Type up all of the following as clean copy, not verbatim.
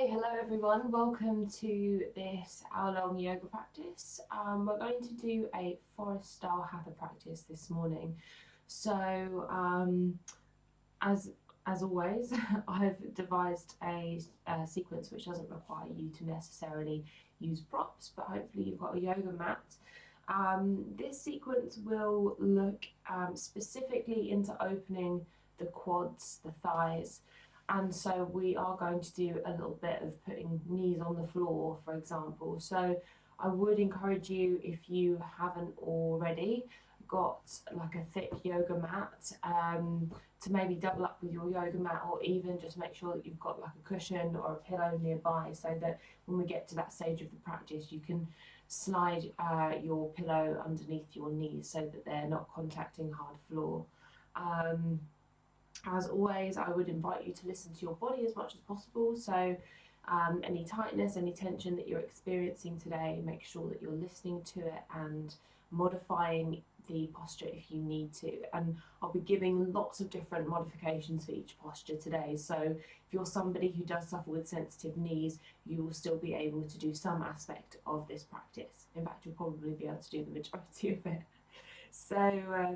Hi, hello everyone. Welcome to this hour-long yoga practice. We're going to do a Forrest style hatha practice this morning. So, as as always, I've devised a sequence which doesn't require you to necessarily use props, but hopefully you've got a yoga mat. This sequence will look specifically into opening the quads, the thighs, and so we are going to do a little bit of putting knees on the floor, for example. So I would encourage you, if you haven't already got like a thick yoga mat, to maybe double up with your yoga mat, or even just make sure that you've got like a cushion or a pillow nearby, so that when we get to that stage of the practice you can slide your pillow underneath your knees so that they're not contacting hard floor. Um, as always, I would invite you to listen to your body as much as possible. So any tightness, any tension that you're experiencing today, make sure that you're listening to it and modifying the posture if you need to. And I'll be giving lots of different modifications for each posture today. So if you're somebody who does suffer with sensitive knees, you will still be able to do some aspect of this practice. In fact, you'll probably be able to do the majority of it. So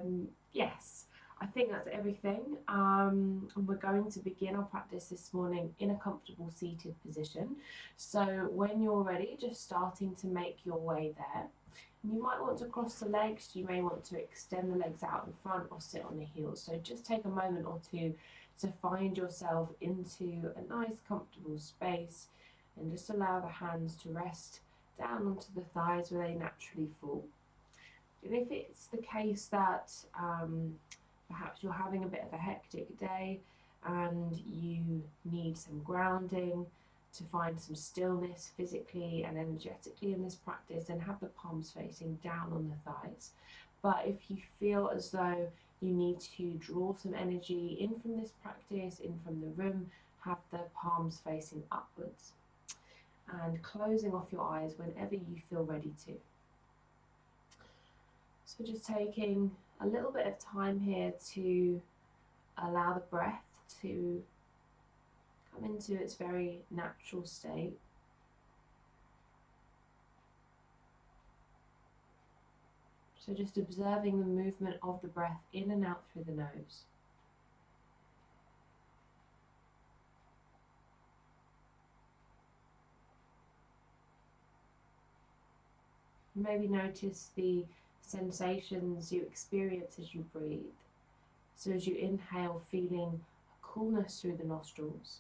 yes, I think that's everything. And we're going to begin our practice this morning in a comfortable seated position. So when you're ready, just starting to make your way there. You might want to cross the legs, you may want to extend the legs out in front or sit on the heels. So just take a moment or two to find yourself into a nice comfortable space, and just allow the hands to rest down onto the thighs where they naturally fall. And if it's the case that perhaps you're having a bit of a hectic day and you need some grounding to find some stillness physically and energetically in this practice, then have the palms facing down on the thighs. But if you feel as though you need to draw some energy in from this practice, in from the room, have the palms facing upwards and closing off your eyes whenever you feel ready to. So just taking a little bit of time here to allow the breath to come into its very natural state. So just observing the movement of the breath in and out through the nose. Maybe notice the sensations you experience as you breathe. So as you inhale, feeling a coolness through the nostrils.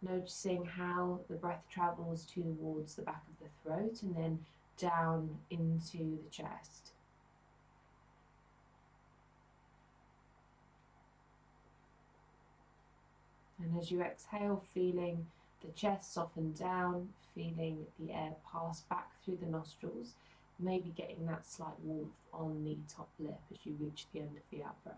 Noticing how the breath travels towards the back of the throat and then down into the chest. And as you exhale, feeling the chest soften down, feeling the air pass back through the nostrils, maybe getting that slight warmth on the top lip as you reach the end of the out breath.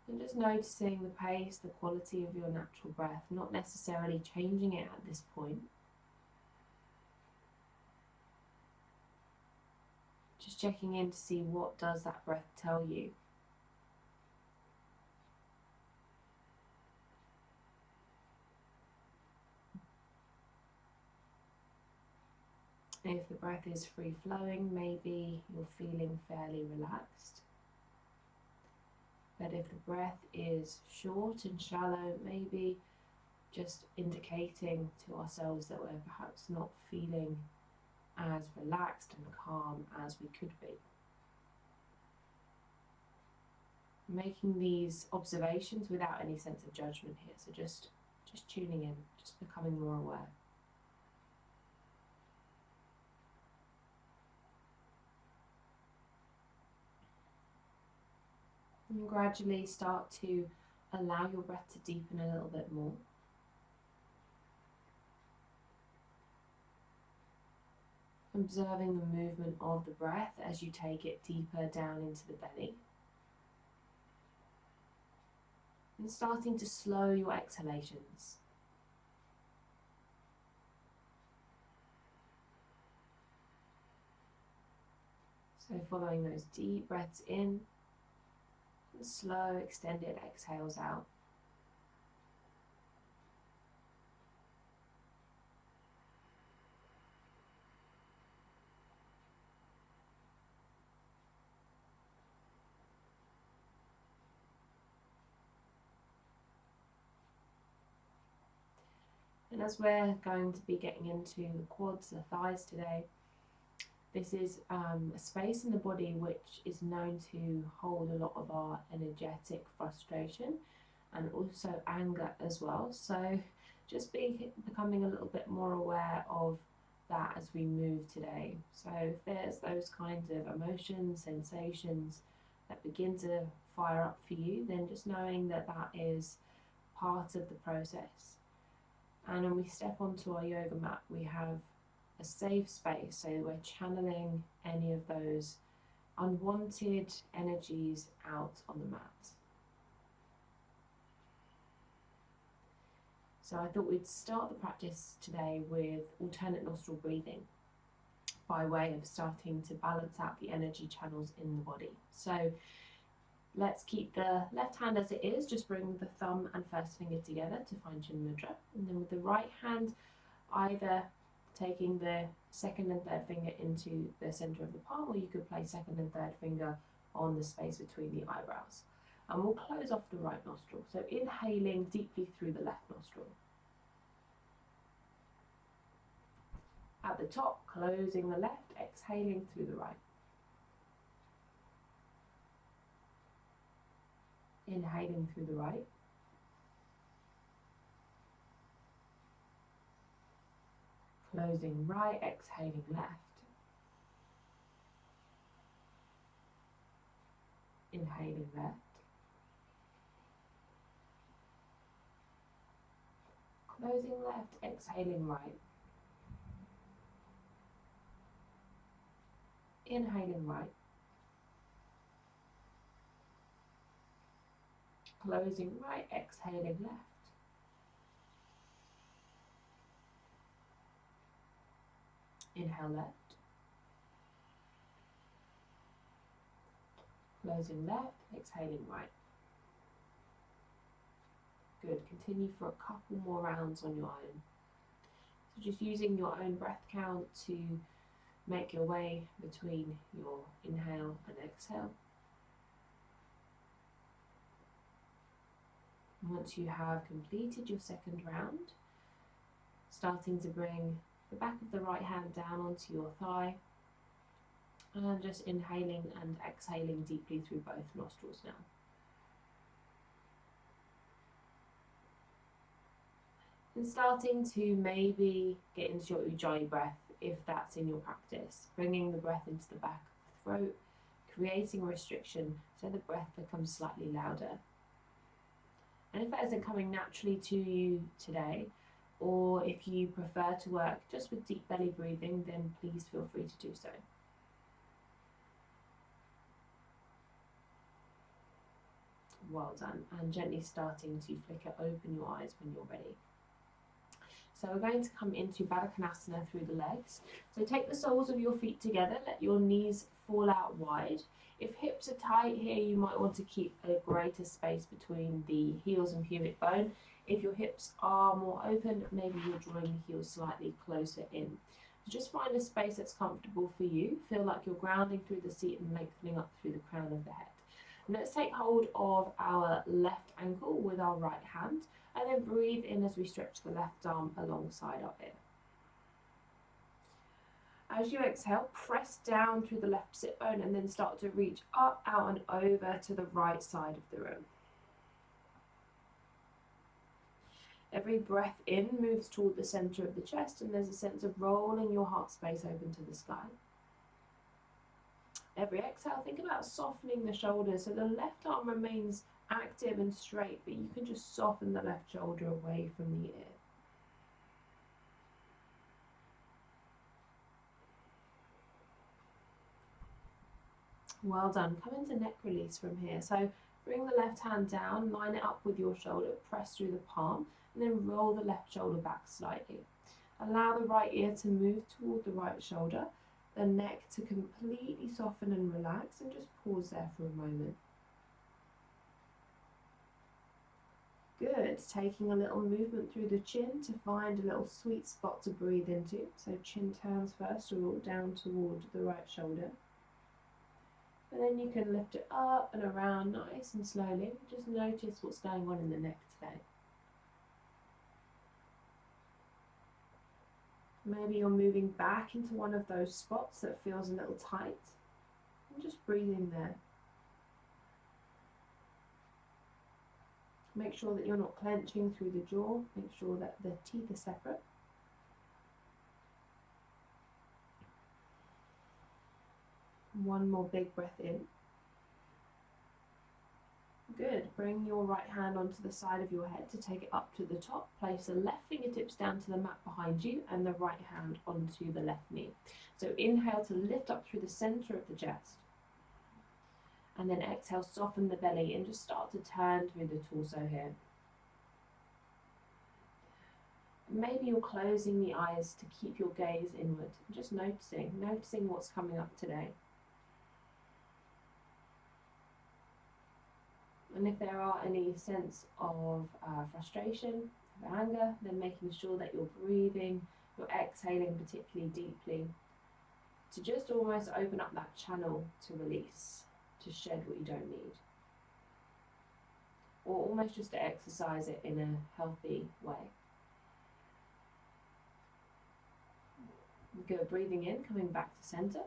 And just noticing the pace, the quality of your natural breath, not necessarily changing it at this point. Just checking in to see what does that breath tell you. If the breath is free flowing, maybe you're feeling fairly relaxed. But if the breath is short and shallow, maybe just indicating to ourselves that we're perhaps not feeling as relaxed and calm as we could be. Making these observations without any sense of judgment here, so just tuning in, just becoming more aware. And gradually start to allow your breath to deepen a little bit more. Observing the movement of the breath as you take it deeper down into the belly. And starting to slow your exhalations. So following those deep breaths in and slow extended exhales out. And as we're going to be getting into the quads, the thighs today, this is a space in the body which is known to hold a lot of our energetic frustration and also anger as well. So just becoming a little bit more aware of that as we move today. So if there's those kinds of emotions, sensations that begin to fire up for you, then just knowing that that is part of the process. And when we step onto our yoga mat, we have a safe space, so we're channeling any of those unwanted energies out on the mat. So I thought we'd start the practice today with alternate nostril breathing by way of starting to balance out the energy channels in the body. So let's keep the left hand as it is, just bring the thumb and first finger together to find Chin Mudra, and then with the right hand either taking the second and third finger into the center of the palm, or you could place second and third finger on the space between the eyebrows. And we'll close off the right nostril, so inhaling deeply through the left nostril. At the top, closing the left, exhaling through the right. Inhaling through the right. Closing right, exhaling left. Inhaling left. Closing left, exhaling right. Inhaling right. Closing right, exhaling left. Inhale left. Closing left, exhaling right. Good, continue for a couple more rounds on your own. So just using your own breath count to make your way between your inhale and exhale. Once you have completed your second round, starting to bring the back of the right hand down onto your thigh, and just inhaling and exhaling deeply through both nostrils now. And starting to maybe get into your Ujjayi breath if that's in your practice, bringing the breath into the back of the throat, creating restriction so the breath becomes slightly louder. And if that isn't coming naturally to you today, or if you prefer to work just with deep belly breathing, then please feel free to do so. Well done, and gently starting to flicker open your eyes when you're ready. So we're going to come into Baddha Konasana through the legs. So take the soles of your feet together, let your knees fall out wide. If hips are tight here, you might want to keep a greater space between the heels and pubic bone. If your hips are more open, maybe you're drawing the heels slightly closer in. So just find a space that's comfortable for you. Feel like you're grounding through the seat and lengthening up through the crown of the head. And let's take hold of our left ankle with our right hand, and then breathe in as we stretch the left arm alongside our ear. As you exhale, press down through the left sit bone and then start to reach up, out and over to the right side of the room. Every breath in moves toward the center of the chest, and there's a sense of rolling your heart space open to the sky. Every exhale, think about softening the shoulders so the left arm remains active and straight, but you can just soften the left shoulder away from the ear. Well done. Come into neck release from here. So bring the left hand down, line it up with your shoulder, press through the palm, and then roll the left shoulder back slightly. Allow the right ear to move toward the right shoulder, the neck to completely soften and relax, and just pause there for a moment. Good, taking a little movement through the chin to find a little sweet spot to breathe into. So chin turns first, or down toward the right shoulder. And then you can lift it up and around nice and slowly. Just notice what's going on in the neck today. Maybe you're moving back into one of those spots that feels a little tight. And just breathe in there. Make sure that you're not clenching through the jaw. Make sure that the teeth are separate. One more big breath in. Good. Bring your right hand onto the side of your head to take it up to the top. Place the left fingertips down to the mat behind you and the right hand onto the left knee. So inhale to lift up through the center of the chest. And then exhale, soften the belly and just start to turn through the torso here. Maybe you're closing the eyes to keep your gaze inward. Just noticing what's coming up today. And if there are any sense of frustration, of anger, then making sure that you're breathing, you're exhaling particularly deeply, to just almost open up that channel to release, to shed what you don't need. Or almost just to exercise it in a healthy way. Good, breathing in, coming back to center.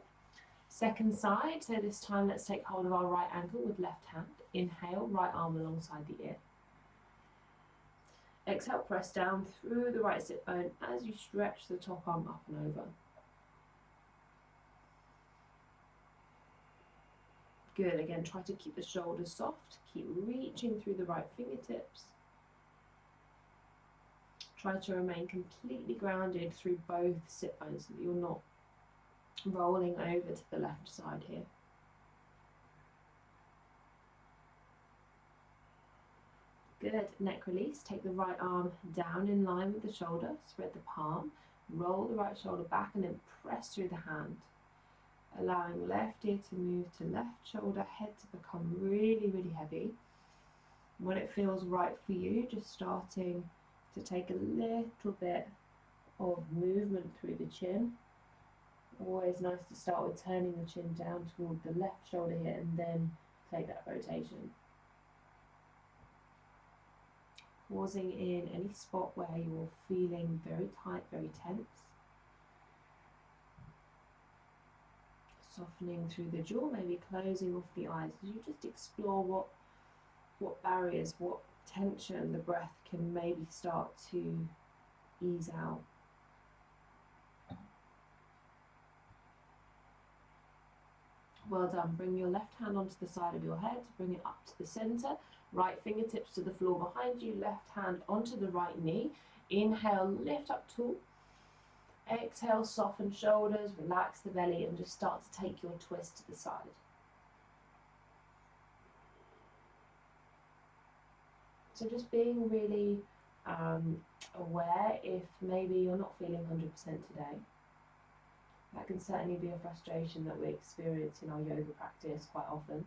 Second side, so this time let's take hold of our right ankle with left hand. Inhale, right arm alongside the ear. Exhale, press down through the right sit bone as you stretch the top arm up and over. Good, again, try to keep the shoulders soft. Keep reaching through the right fingertips. Try to remain completely grounded through both sit bones so that you're not rolling over to the left side here. Good, neck release. Take the right arm down in line with the shoulder, spread the palm, roll the right shoulder back and then press through the hand. Allowing left ear to move to left shoulder, head to become really, really heavy. When it feels right for you, just starting to take a little bit of movement through the chin. Always nice to start with turning the chin down toward the left shoulder here and then take that rotation. Pausing in any spot where you're feeling very tight, very tense. Softening through the jaw, maybe closing off the eyes as you just explore what barriers, what tension the breath can maybe start to ease out. Well done. Bring your left hand onto the side of your head, bring it up to the center, right fingertips to the floor behind you, left hand onto the right knee. Inhale, lift up tall. Exhale, soften shoulders, relax the belly and just start to take your twist to the side. So just being really aware if maybe you're not feeling 100% today. That can certainly be a frustration that we experience in our yoga practice quite often.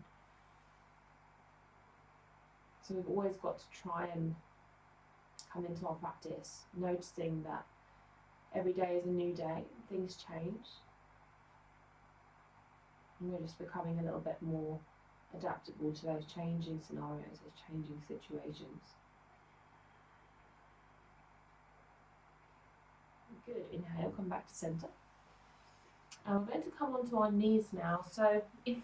So we've always got to try and come into our practice noticing that every day is a new day, things change. And we're just becoming a little bit more adaptable to those changing scenarios, those changing situations. Good, inhale, come back to center. And we're going to come onto our knees now. So if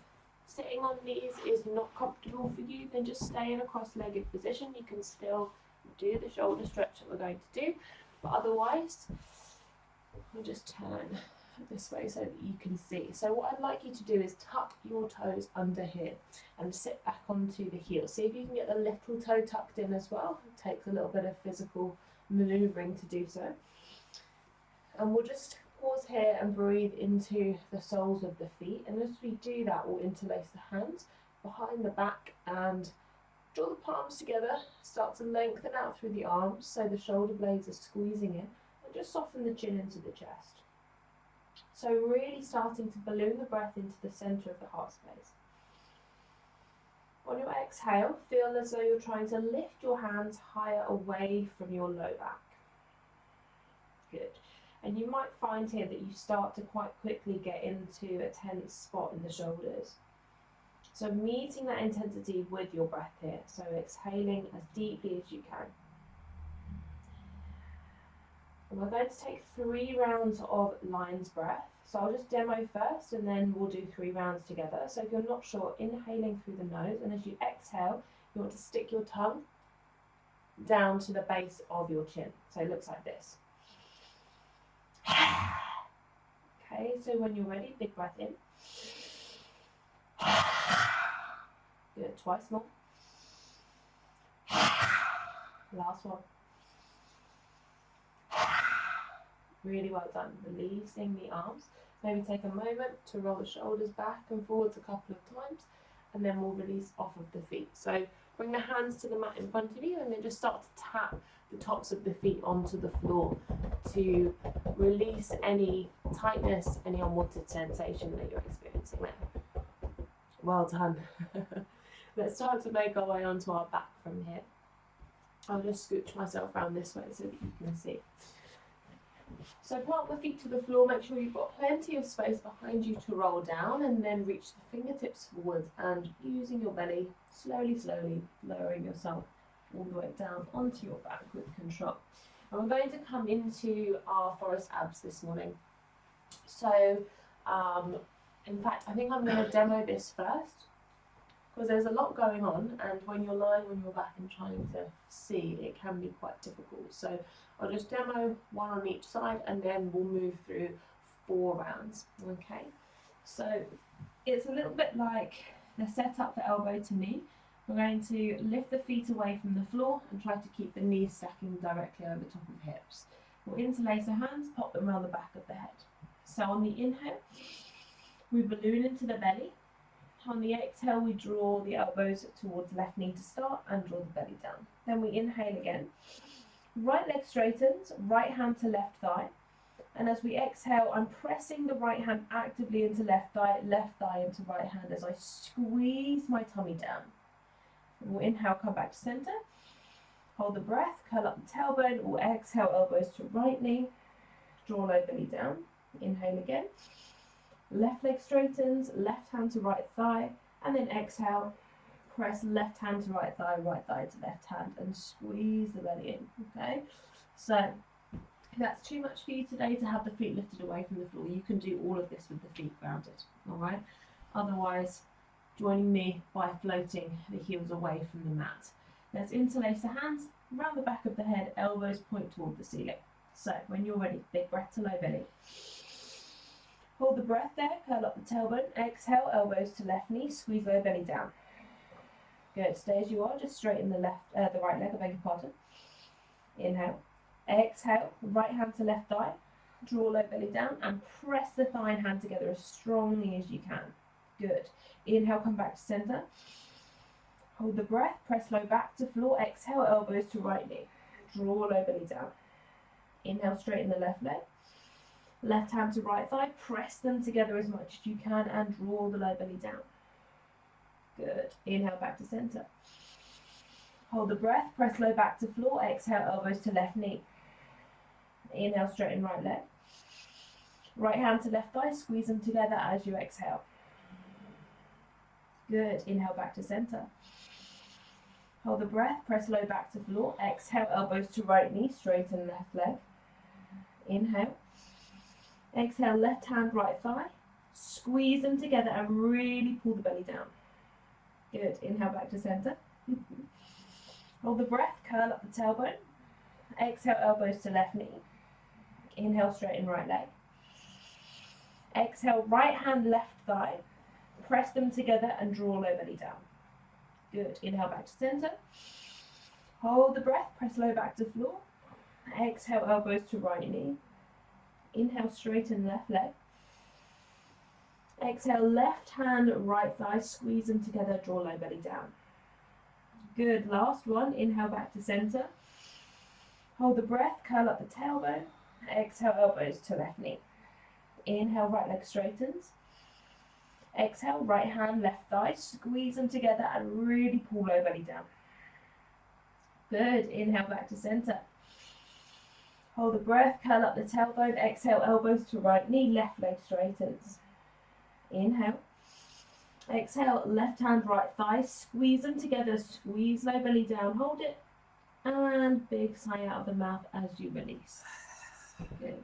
sitting on knees is not comfortable for you, then just stay in a cross-legged position. You can still do the shoulder stretch that we're going to do, but otherwise, we'll just turn this way so that you can see. So what I'd like you to do is tuck your toes under here and sit back onto the heels. See if you can get the little toe tucked in as well. It takes a little bit of physical maneuvering to do so. And we'll just pause here and breathe into the soles of the feet, and as we do that we'll interlace the hands behind the back and draw the palms together, start to lengthen out through the arms so the shoulder blades are squeezing in, and just soften the chin into the chest. So really starting to balloon the breath into the centre of the heart space. On your exhale, feel as though you're trying to lift your hands higher away from your low back. Good. And you might find here that you start to quite quickly get into a tense spot in the shoulders. So meeting that intensity with your breath here. So exhaling as deeply as you can. And we're going to take 3 rounds of lion's breath. So I'll just demo first and then we'll do 3 rounds together. So if you're not sure, inhaling through the nose, and as you exhale, you want to stick your tongue down to the base of your chin. So it looks like this. Okay, so when you're ready, big breath in. Good, twice more. Last one. Really well done. Releasing the arms. Maybe take a moment to roll the shoulders back and forwards a couple of times, and then we'll release off of the feet. So bring the hands to the mat in front of you, and then just start to tap the tops of the feet onto the floor to release any tightness, any unwanted sensation that you're experiencing there. Well done. Let's start to make our way onto our back from here. I'll just scooch myself around this way so that you can see. So plant the feet to the floor, make sure you've got plenty of space behind you to roll down, and then reach the fingertips forwards and using your belly, slowly lowering yourself all the way down onto your back with control. And we're going to come into our Forrest abs this morning. So in fact, I think I'm going to demo this first, because there's a lot going on, and when you're lying on your back and trying to see, it can be quite difficult. So I'll just demo one on each side, and then we'll move through 4 rounds. Okay, so it's a little bit like the setup for elbow to knee. We're going to lift the feet away from the floor and try to keep the knees stacking directly over top of hips. We'll interlace the hands, pop them around the back of the head. So on the inhale, we balloon into the belly. On the exhale, we draw the elbows towards left knee to start and draw the belly down. Then we inhale again. Right leg straightens, right hand to left thigh. And as we exhale, I'm pressing the right hand actively into left thigh into right hand as I squeeze my tummy down. We'll inhale, come back to center. Hold the breath, curl up the tailbone, or exhale, elbows to right knee. Draw low belly down. Inhale again. Left leg straightens, left hand to right thigh, and then exhale, press left hand to right thigh to left hand, and squeeze the belly in, okay? So if that's too much for you today to have the feet lifted away from the floor, you can do all of this with the feet grounded, all right? Otherwise, joining me by floating the heels away from the mat. Let's interlace the hands around the back of the head, elbows point toward the ceiling. So when you're ready, big breath to low belly. Hold the breath there, curl up the tailbone, exhale, elbows to left knee, squeeze low belly down. Good, stay as you are, just straighten the right leg, I beg your pardon. Inhale, exhale, right hand to left thigh, draw low belly down and press the thigh and hand together as strongly as you can. Good, inhale, come back to center. Hold the breath, press low back to floor, exhale, elbows to right knee, draw low belly down. Inhale, straighten the left leg. Left hand to right thigh, press them together as much as you can and draw the low belly down. Good. Inhale, back to center. Hold the breath, press low back to floor, exhale, elbows to left knee. Inhale, straighten right leg. Right hand to left thigh, squeeze them together as you exhale. Good. Inhale, back to center. Hold the breath, press low back to floor, exhale, elbows to right knee, straighten left leg. Inhale. Exhale, left hand, right thigh. Squeeze them together and really pull the belly down. Good. Inhale, back to center. Hold the breath, curl up the tailbone. Exhale, elbows to left knee. Inhale, straighten right leg. Exhale, right hand, left thigh. Press them together and draw low belly down. Good. Inhale, back to center. Hold the breath, press low back to floor. Exhale, elbows to right knee. Inhale, straighten left leg. Exhale, left hand, right thigh, squeeze them together, draw low belly down. Good, last one, inhale back to center. Hold the breath, curl up the tailbone. Exhale, elbows to left knee. Inhale, right leg straightens. Exhale, right hand, left thigh, squeeze them together and really pull low belly down. Good, inhale back to center. Hold the breath, curl up the tailbone, exhale, elbows to right knee, left leg straightens. Inhale. Exhale, left hand, right thigh, squeeze them together, squeeze low belly down, hold it, and big sigh out of the mouth as you release. Good.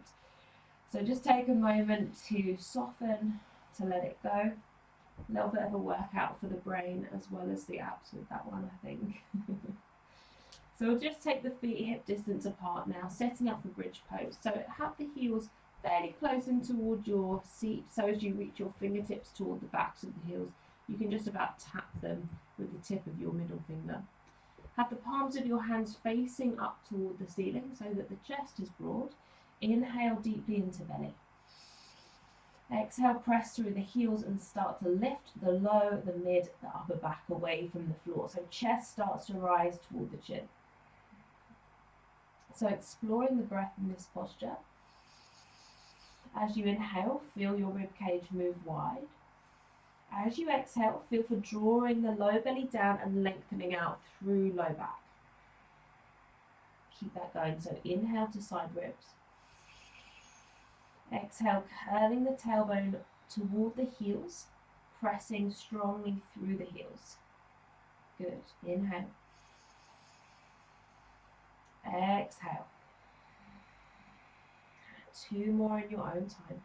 So just take a moment to soften, to let it go. A little bit of a workout for the brain as well as the abs with that one, I think. So we'll just take the feet hip distance apart now, setting up a bridge pose. So have the heels fairly close in toward your seat, so as you reach your fingertips toward the backs of the heels, you can just about tap them with the tip of your middle finger. Have the palms of your hands facing up toward the ceiling so that the chest is broad. Inhale deeply into belly. Exhale, press through the heels and start to lift the low, the mid, the upper back away from the floor. So chest starts to rise toward the chin. So exploring the breath in this posture. As you inhale, feel your rib cage move wide. As you exhale, feel for drawing the low belly down and lengthening out through low back. Keep that going. So inhale to side ribs. Exhale, curling the tailbone toward the heels, pressing strongly through the heels. Good. Inhale. Exhale. 2 more in your own time.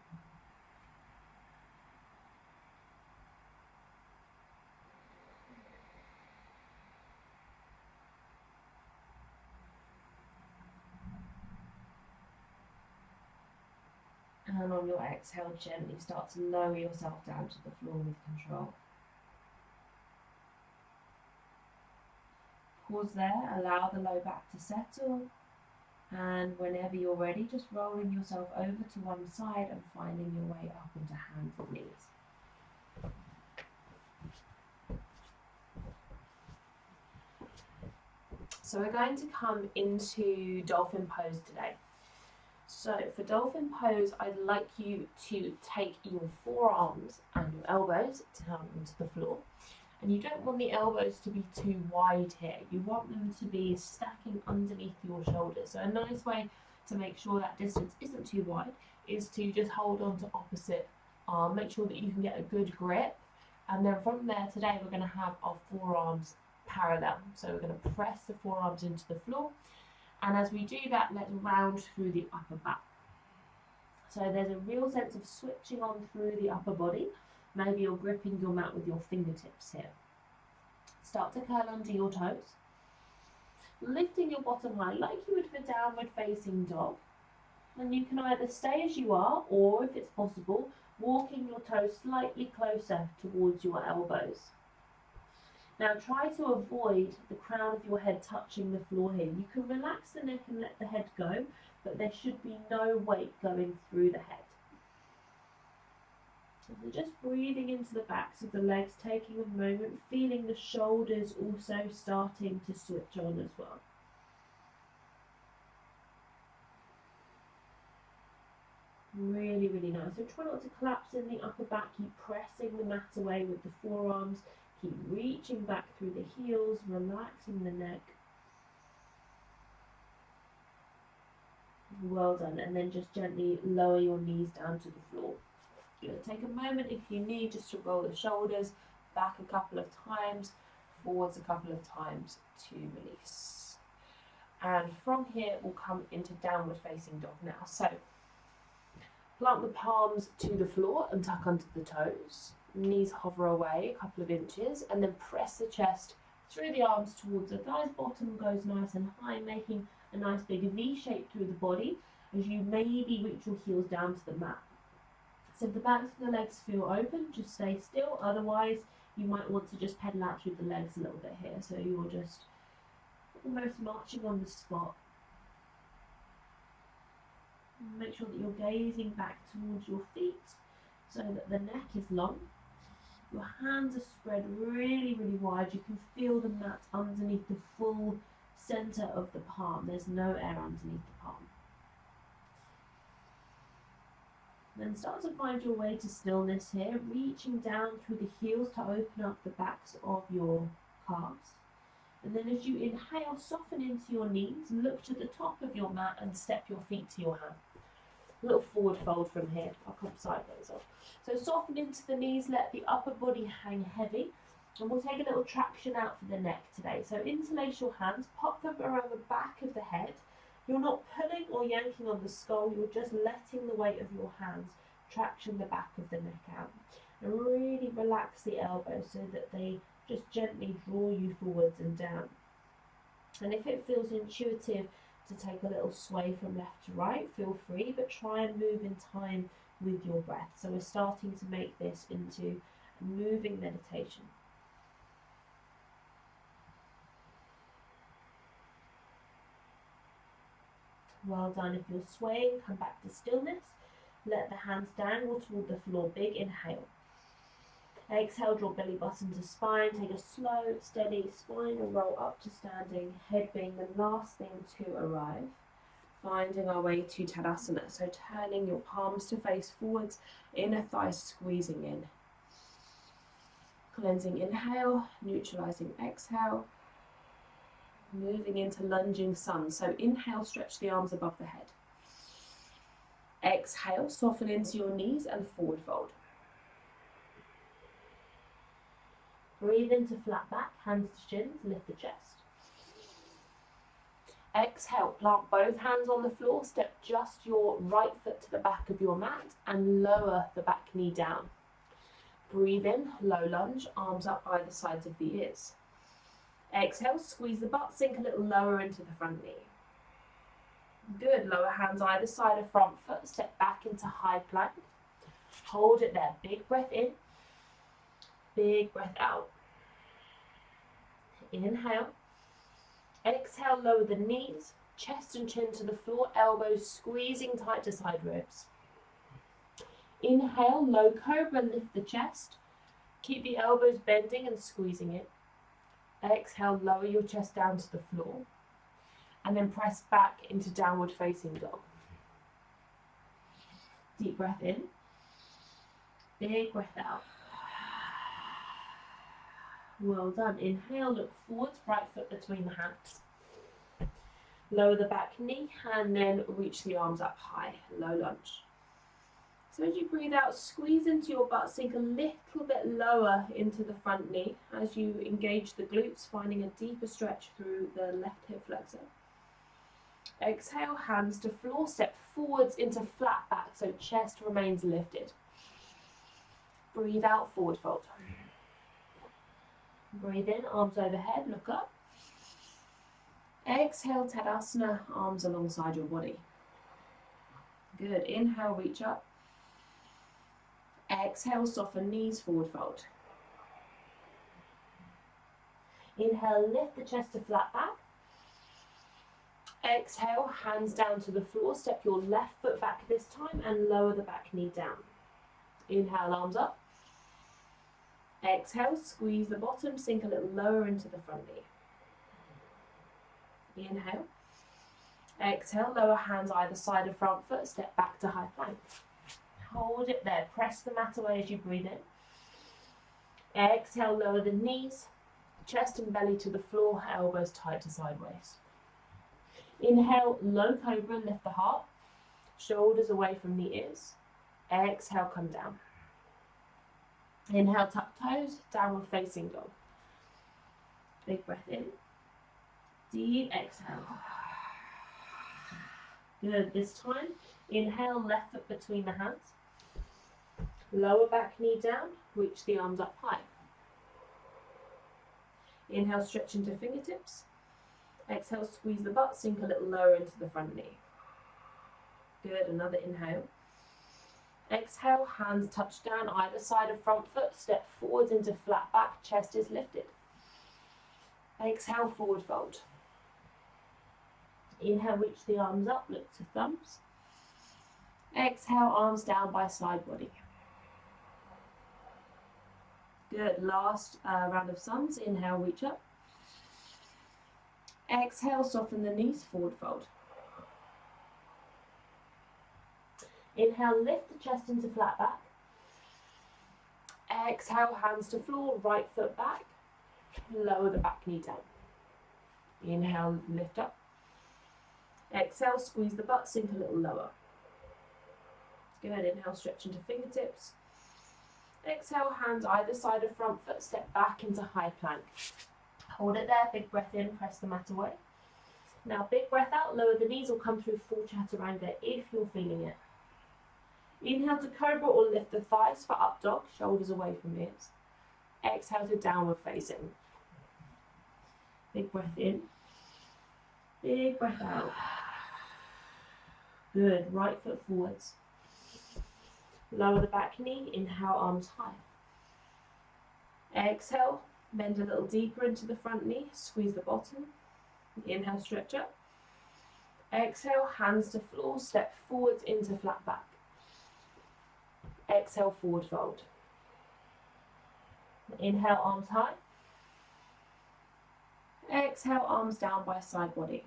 And on your exhale, gently start to lower yourself down to the floor with control. Pause there, allow the low back to settle. And whenever you're ready, just rolling yourself over to one side and finding your way up into hands and knees. So we're going to come into dolphin pose today. So for dolphin pose, I'd like you to take your forearms and your elbows down onto the floor. And you don't want the elbows to be too wide here. You want them to be stacking underneath your shoulders. So a nice way to make sure that distance isn't too wide is to just hold on to opposite arm. Make sure that you can get a good grip. And then from there today, we're going to have our forearms parallel. So we're going to press the forearms into the floor. And as we do that, let's round through the upper back. So there's a real sense of switching on through the upper body. Maybe you're gripping your mat with your fingertips here. Start to curl under your toes. Lifting your bottom high like you would for downward facing dog. And you can either stay as you are, or if it's possible, walking your toes slightly closer towards your elbows. Now try to avoid the crown of your head touching the floor here. You can relax the neck and let the head go, but there should be no weight going through the head. So just breathing into the backs of the legs, taking a moment, feeling the shoulders also starting to switch on as well. Really, really nice. So try not to collapse in the upper back. Keep pressing the mat away with the forearms. Keep reaching back through the heels, relaxing the neck. Well done. And then just gently lower your knees down to the floor. Good. Take a moment if you need just to roll the shoulders back a couple of times, forwards a couple of times to release. And from here we'll come into downward facing dog now. So plant the palms to the floor and tuck under the toes. Knees hover away a couple of inches and then press the chest through the arms towards the thighs. Bottom goes nice and high, making a nice big V shape through the body as you maybe reach your heels down to the mat. So if the backs of the legs feel open, just stay still. Otherwise, you might want to just pedal out through the legs a little bit here. So you're just almost marching on the spot. Make sure that you're gazing back towards your feet so that the neck is long. Your hands are spread really, really wide. You can feel the mat underneath the full center of the palm. There's no air underneath the palm. Then start to find your way to stillness here, reaching down through the heels to open up the backs of your calves. And then as you inhale, soften into your knees, look to the top of your mat and step your feet to your hand. A little forward fold from here. I'll come sideways off. So soften into the knees, let the upper body hang heavy. And we'll take a little traction out for the neck today. So interlace your hands, pop them around the back of the head. You're not pulling or yanking on the skull, you're just letting the weight of your hands traction the back of the neck out. And really relax the elbows so that they just gently draw you forwards and down. And if it feels intuitive to take a little sway from left to right, feel free, but try and move in time with your breath. So we're starting to make this into a moving meditation. Well done. If you're swaying, come back to stillness. Let the hands dangle toward the floor. Big inhale. Exhale, draw belly button to spine. Take a slow, steady spine and roll up to standing. Head being the last thing to arrive. Finding our way to Tadasana. So turning your palms to face forwards, inner thighs squeezing in. Cleansing inhale, neutralizing exhale. Moving into lunging sun. So inhale, stretch the arms above the head. Exhale, soften into your knees and forward fold. Breathe into flat back, hands to shins, lift the chest. Exhale, plant both hands on the floor, step just your right foot to the back of your mat and lower the back knee down. Breathe in, low lunge, arms up either sides of the ears. Exhale, squeeze the butt, sink a little lower into the front knee. Good, lower hands either side of front foot, step back into high plank. Hold it there, big breath in, big breath out. Inhale. Exhale, lower the knees, chest and chin to the floor, elbows squeezing tight to side ribs. Inhale, low cobra, lift the chest. Keep the elbows bending and squeezing it. Exhale, lower your chest down to the floor. And then press back into downward facing dog. Deep breath in. Big breath out. Well done. Inhale, look forwards, right foot between the hands. Lower the back knee and then reach the arms up high, low lunge. So as you breathe out, squeeze into your butt, sink a little bit lower into the front knee as you engage the glutes, finding a deeper stretch through the left hip flexor. Exhale, hands to floor, step forwards into flat back, so chest remains lifted. Breathe out, forward fold. Breathe in, arms overhead, look up. Exhale, Tadasana, arms alongside your body. Good, inhale, reach up. Exhale, soften knees, forward fold. Inhale, lift the chest to flat back. Exhale, hands down to the floor, step your left foot back this time and lower the back knee down. Inhale, arms up. Exhale, squeeze the bottom, sink a little lower into the front knee. Inhale. Exhale, lower hands either side of front foot, step back to high plank. Hold it there, press the mat away as you breathe in. Exhale, lower the knees, chest and belly to the floor, elbows tight to sideways. Inhale, low cobra, lift the heart, shoulders away from the ears. Exhale, come down. Inhale, tuck toes, downward facing dog. Big breath in. Deep exhale. Good. This time, inhale, left foot between the hands. Lower back knee down, reach the arms up high. Inhale, stretch into fingertips. Exhale, squeeze the butt, sink a little lower into the front knee. Good. Another inhale. Exhale, hands touch down either side of front foot, step forwards into flat back, chest is lifted. Exhale, forward fold. Inhale, reach the arms up, look to thumbs. Exhale, arms down by side body. Good, last round of suns. Inhale, reach up. Exhale, soften the knees, forward fold. Inhale, lift the chest into flat back. Exhale, hands to floor, right foot back. Lower the back knee down. Inhale, lift up. Exhale, squeeze the butt, sink a little lower. Good, inhale, stretch into fingertips. Exhale, hands either side of front foot, step back into high plank. Hold it there, big breath in, press the mat away. Now big breath out, lower the knees or come through full chaturanga if you're feeling it. Inhale to cobra or lift the thighs for up dog, shoulders away from ears. Exhale to downward facing. Big breath in, big breath out. Good, right foot forwards. Lower the back knee, inhale, arms high. Exhale, bend a little deeper into the front knee, squeeze the bottom. Inhale, stretch up. Exhale, hands to floor, step forwards into flat back. Exhale, forward fold. Inhale, arms high. Exhale, arms down by side body.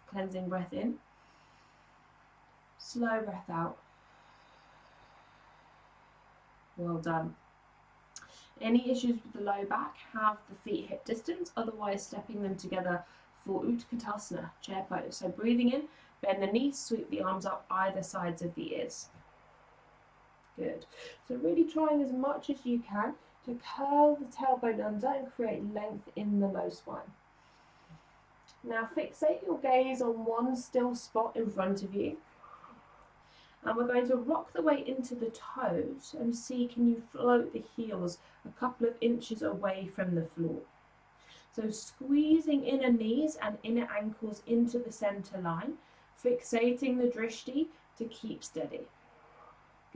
Cleansing breath in. Slow breath out. Well done. Any issues with the low back, have the feet hip distance, otherwise stepping them together for Utkatasana, chair pose. So breathing in, bend the knees, sweep the arms up either sides of the ears. Good. So really trying as much as you can to curl the tailbone under and create length in the low spine. Now fixate your gaze on one still spot in front of you. And we're going to rock the weight into the toes and see, can you float the heels a couple of inches away from the floor. So squeezing inner knees and inner ankles into the center line, fixating the drishti to keep steady.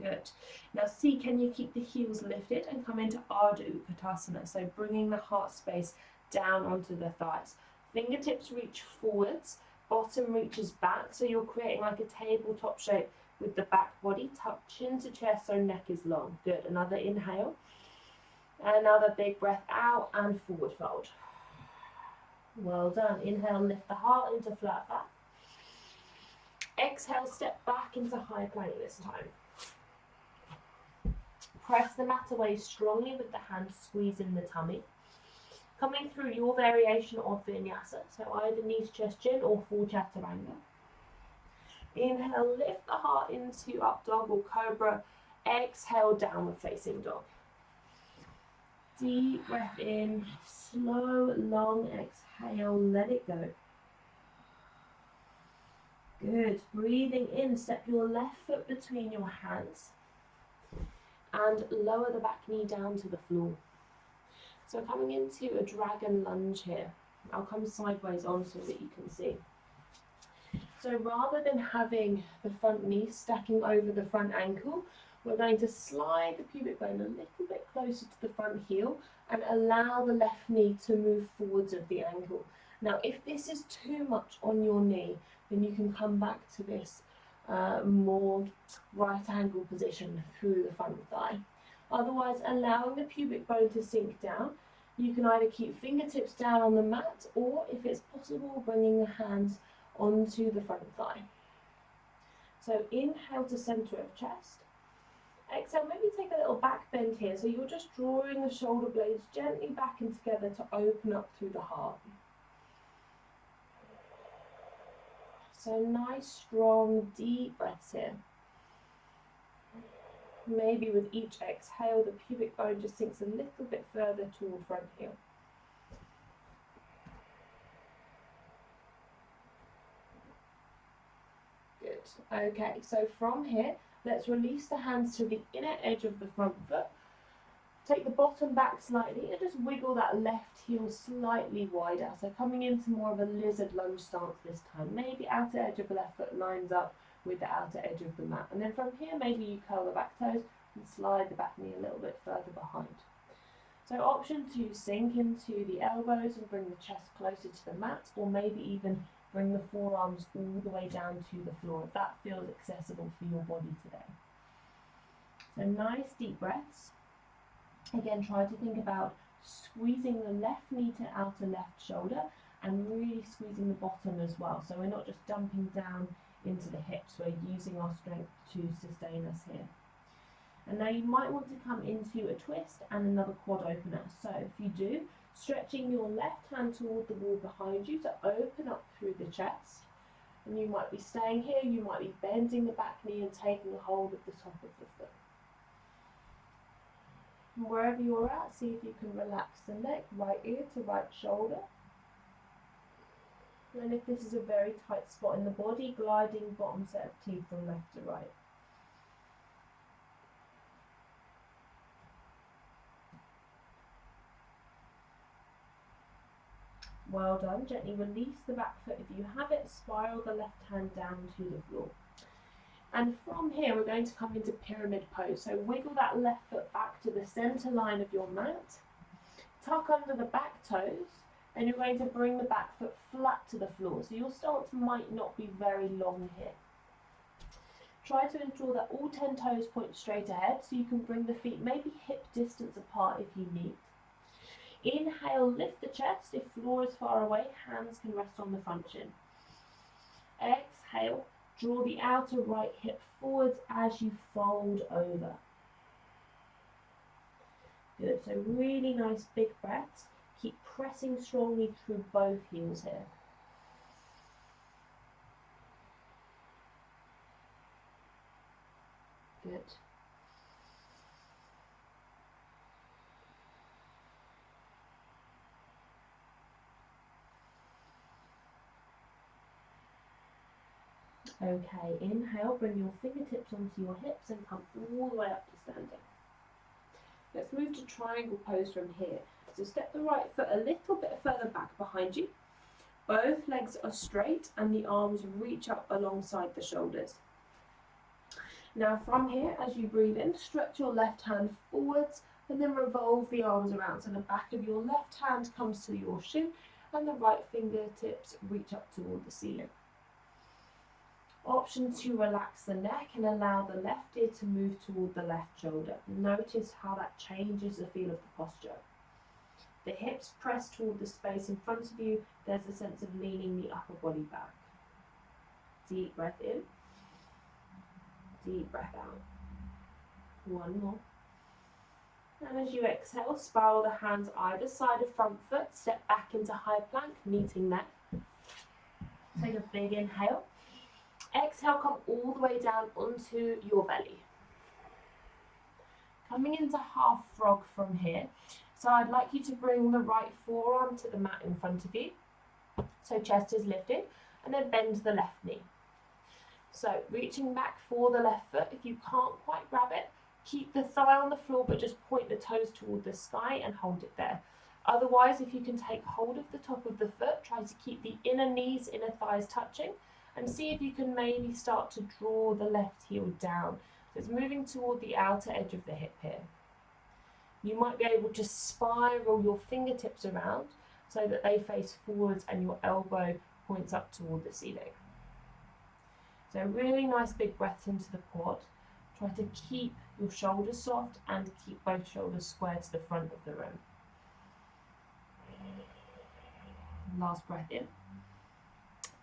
Good. Now see, can you keep the heels lifted and come into Ardha Utkatasana, so bringing the heart space down onto the thighs. Fingertips reach forwards, bottom reaches back, so you're creating like a tabletop shape with the back body, tuck chin to chest so neck is long. Good. Another inhale. Another big breath out and forward fold. Well done. Inhale, lift the heart into flat back. Exhale, step back into high plank this time. Press the mat away strongly with the hand squeezing the tummy. Coming through your variation of vinyasa, so either knees, chest, chin or full chaturanga. Inhale, lift the heart into up dog or cobra. Exhale, downward facing dog. Deep breath in, slow, long exhale, let it go. Good. Breathing in, step your left foot between your hands and lower the back knee down to the floor. So coming into a dragon lunge here. I'll come sideways on so that you can see. So rather than having the front knee stacking over the front ankle, we're going to slide the pubic bone a little bit closer to the front heel and allow the left knee to move forwards of the ankle. Now, if this is too much on your knee, then you can come back to this more right angle position through the front thigh. Otherwise, allowing the pubic bone to sink down, you can either keep fingertips down on the mat or, if it's possible, bringing the hands onto the front thigh. So inhale to center of chest. Exhale, maybe take a little back bend here. So you're just drawing the shoulder blades gently back and together to open up through the heart. So nice, strong, deep breaths here. Maybe with each exhale, the pubic bone just sinks a little bit further toward front heel. Good. Okay, so from here, let's release the hands to the inner edge of the front foot. Take the bottom back slightly and just wiggle that left heel slightly wider. So coming into more of a lizard lunge stance this time. Maybe outer edge of the left foot lines up with the outer edge of the mat. And then from here, maybe you curl the back toes and slide the back knee a little bit further behind. So option 2, sink into the elbows and bring the chest closer to the mat, or maybe even bring the forearms all the way down to the floor if that feels accessible for your body today. So nice deep breaths. Again, try to think about squeezing the left knee to outer left shoulder and really squeezing the bottom as well. So we're not just dumping down into the hips. We're using our strength to sustain us here. And now you might want to come into a twist and another quad opener. So if you do, stretching your left hand toward the wall behind you to open up through the chest. And you might be staying here, you might be bending the back knee and taking a hold of the top of the foot. And wherever you're at, see if you can relax the neck, right ear to right shoulder. And if this is a very tight spot in the body, gliding bottom set of teeth from left to right. Well done. Gently release the back foot. If you have it, spiral the left hand down to the floor. And from here, we're going to come into pyramid pose. So wiggle that left foot back to the center line of your mat. Tuck under the back toes, and you're going to bring the back foot flat to the floor. So your stance might not be very long here. Try to ensure that all 10 toes point straight ahead, so you can bring the feet maybe hip distance apart if you need. Inhale, lift the chest. If floor is far away, hands can rest on the front shin. Exhale, draw the outer right hip forwards as you fold over. Good, so really nice big breaths. Keep pressing strongly through both heels here. Good. Okay, inhale, bring your fingertips onto your hips and come all the way up to standing. Let's move to triangle pose from here. So step the right foot a little bit further back behind you. Both legs are straight and the arms reach up alongside the shoulders. Now from here, as you breathe in, stretch your left hand forwards and then revolve the arms around. So the back of your left hand comes to your shin and the right fingertips reach up toward the ceiling. Option to relax the neck and allow the left ear to move toward the left shoulder. Notice how that changes the feel of the posture. The hips press toward the space in front of you. There's a sense of leaning the upper body back. Deep breath in. Deep breath out. One more. And as you exhale, spiral the hands either side of front foot. Step back into high plank, meeting neck. Take a big inhale. Exhale, come all the way down onto your belly. Coming into half frog from here. So I'd like you to bring the right forearm to the mat in front of you. So chest is lifted, and then bend the left knee. So reaching back for the left foot. If you can't quite grab it, keep the thigh on the floor, but just point the toes toward the sky and hold it there. Otherwise, if you can take hold of the top of the foot, try to keep the inner knees, inner thighs touching. And see if you can maybe start to draw the left heel down. So it's moving toward the outer edge of the hip here. You might be able to spiral your fingertips around so that they face forwards and your elbow points up toward the ceiling. So really nice big breaths into the quad. Try to keep your shoulders soft and keep both shoulders square to the front of the room. Last breath in.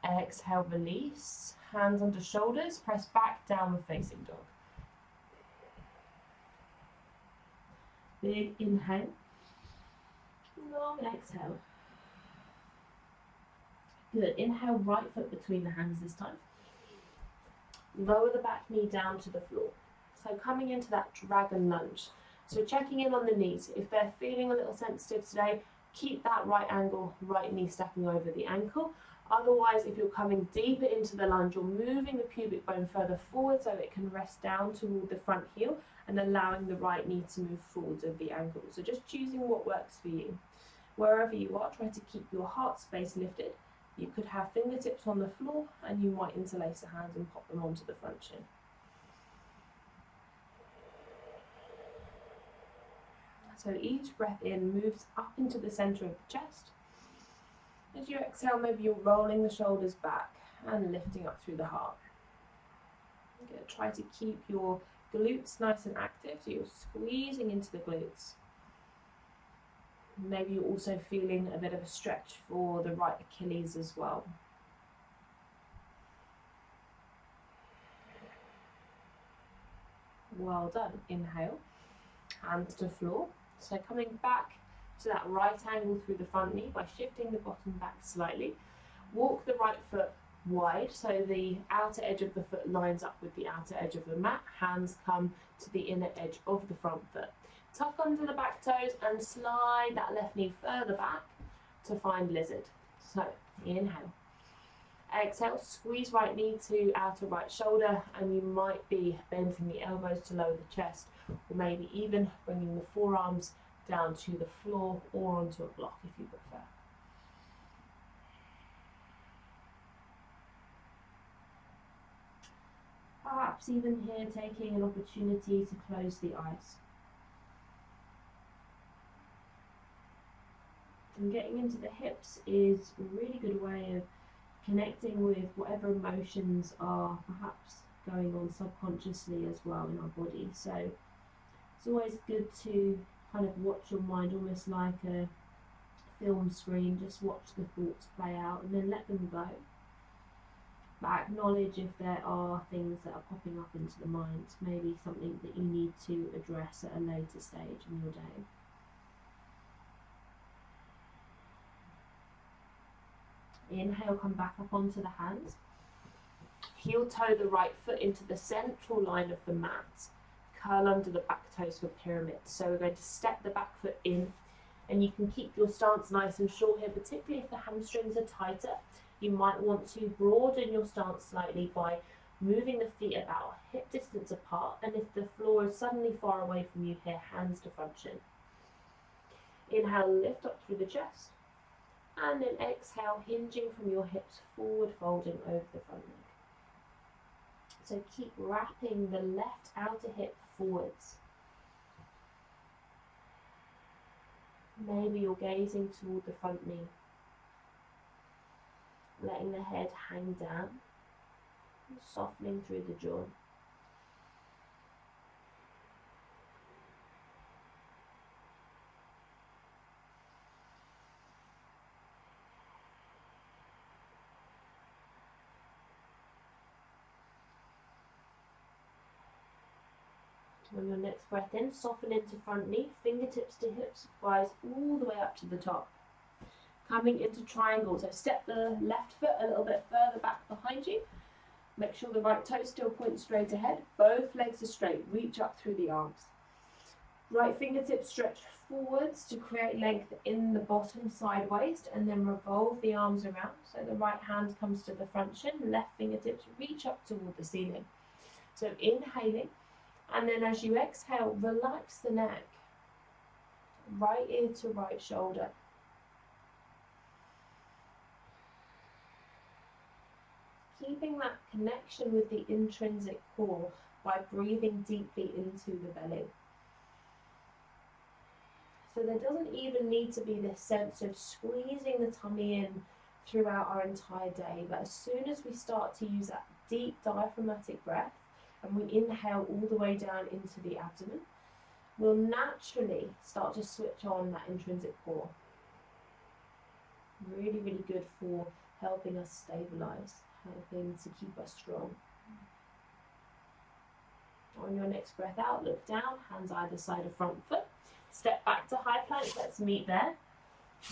Exhale, release, hands under shoulders, press back, downward facing dog. Big inhale, long exhale. Good, inhale, right foot between the hands this time. Lower the back knee down to the floor. So coming into that dragon lunge. So checking in on the knees. If they're feeling a little sensitive today, keep that right angle, right knee stepping over the ankle. Otherwise, if you're coming deeper into the lunge, you're moving the pubic bone further forward so it can rest down toward the front heel and allowing the right knee to move forwards over the ankle. So just choosing what works for you. Wherever you are, try to keep your heart space lifted. You could have fingertips on the floor and you might interlace the hands and pop them onto the front shin. So each breath in moves up into the center of the chest. As you exhale, maybe you're rolling the shoulders back and lifting up through the heart. You're going to try to keep your glutes nice and active, so you're squeezing into the glutes. Maybe you're also feeling a bit of a stretch for the right Achilles as well. Well done. Inhale, hands to floor. So coming back to that right angle through the front knee by shifting the bottom back slightly. Walk the right foot wide so the outer edge of the foot lines up with the outer edge of the mat. Hands come to the inner edge of the front foot. Tuck under the back toes and slide that left knee further back to find lizard. So inhale. Exhale, squeeze right knee to outer right shoulder, and you might be bending the elbows to lower the chest, or maybe even bringing the forearms down to the floor or onto a block if you prefer. Perhaps even here taking an opportunity to close the eyes. And getting into the hips is a really good way of connecting with whatever emotions are perhaps going on subconsciously as well in our body. So it's always good to kind of watch your mind almost like a film screen, just watch the thoughts play out and then let them go. But acknowledge if there are things that are popping up into the mind, maybe something that you need to address at a later stage in your day. Inhale, come back up onto the hands. Heel toe the right foot into the central line of the mat. Curl under the back toes for pyramid. So we're going to step the back foot in, and you can keep your stance nice and short here, particularly if the hamstrings are tighter. You might want to broaden your stance slightly by moving the feet about hip distance apart, and if the floor is suddenly far away from you here, hands to front shin. Inhale, lift up through the chest. And then exhale, hinging from your hips, forward folding over the front leg. So keep wrapping the left outer hip forwards. Maybe you're gazing toward the front knee, letting the head hang down, softening through the jaw. On your next breath in, soften into front knee, fingertips to hips, thighs all the way up to the top. Coming into triangle, so step the left foot a little bit further back behind you. Make sure the right toe still points straight ahead. Both legs are straight, reach up through the arms. Right fingertips stretch forwards to create length in the bottom side waist, and then revolve the arms around. So the right hand comes to the front shin, left fingertips reach up toward the ceiling. So inhaling. And then as you exhale, relax the neck, right ear to right shoulder. Keeping that connection with the intrinsic core by breathing deeply into the belly. So there doesn't even need to be this sense of squeezing the tummy in throughout our entire day, but as soon as we start to use that deep diaphragmatic breath, and we inhale all the way down into the abdomen, we'll naturally start to switch on that intrinsic core. Really, really good for helping us stabilize, helping to keep us strong. On your next breath out, look down, hands either side of front foot. Step back to high plank, let's meet there.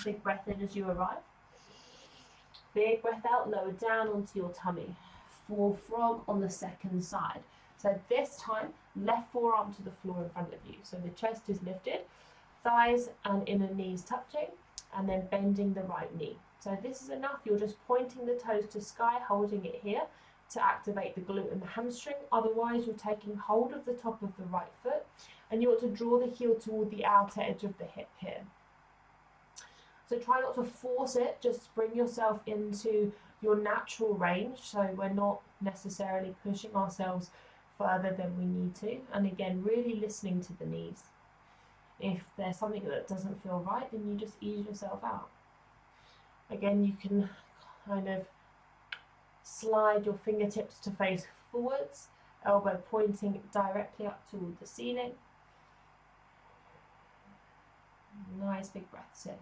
Big breath in as you arrive. Big breath out, lower down onto your tummy. For frog on the second side. So this time, left forearm to the floor in front of you. So the chest is lifted, thighs and inner knees touching, and then bending the right knee. So this is enough. You're just pointing the toes to sky, holding it here to activate the glute and the hamstring. Otherwise, you're taking hold of the top of the right foot, and you want to draw the heel toward the outer edge of the hip here. So try not to force it, just bring yourself into your natural range, so we're not necessarily pushing ourselves further than we need to. And again, really listening to the knees. If there's something that doesn't feel right, then you just ease yourself out. Again, you can kind of slide your fingertips to face forwards, elbow pointing directly up toward the ceiling. Nice big breaths in.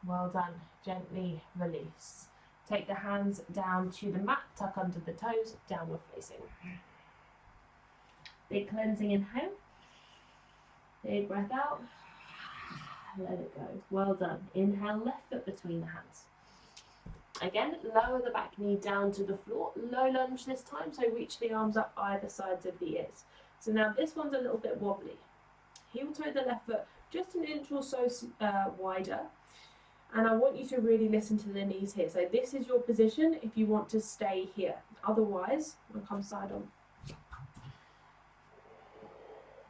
Well done. Gently release. Take the hands down to the mat, tuck under the toes, downward facing. Big cleansing inhale. Big breath out. Let it go. Well done. Inhale, left foot between the hands. Again, lower the back knee down to the floor. Low lunge this time, so reach the arms up either sides of the ears. So now this one's a little bit wobbly. Heel toe the left foot just an inch or so wider. And I want you to really listen to the knees here. So this is your position if you want to stay here. Otherwise, we'll come side on.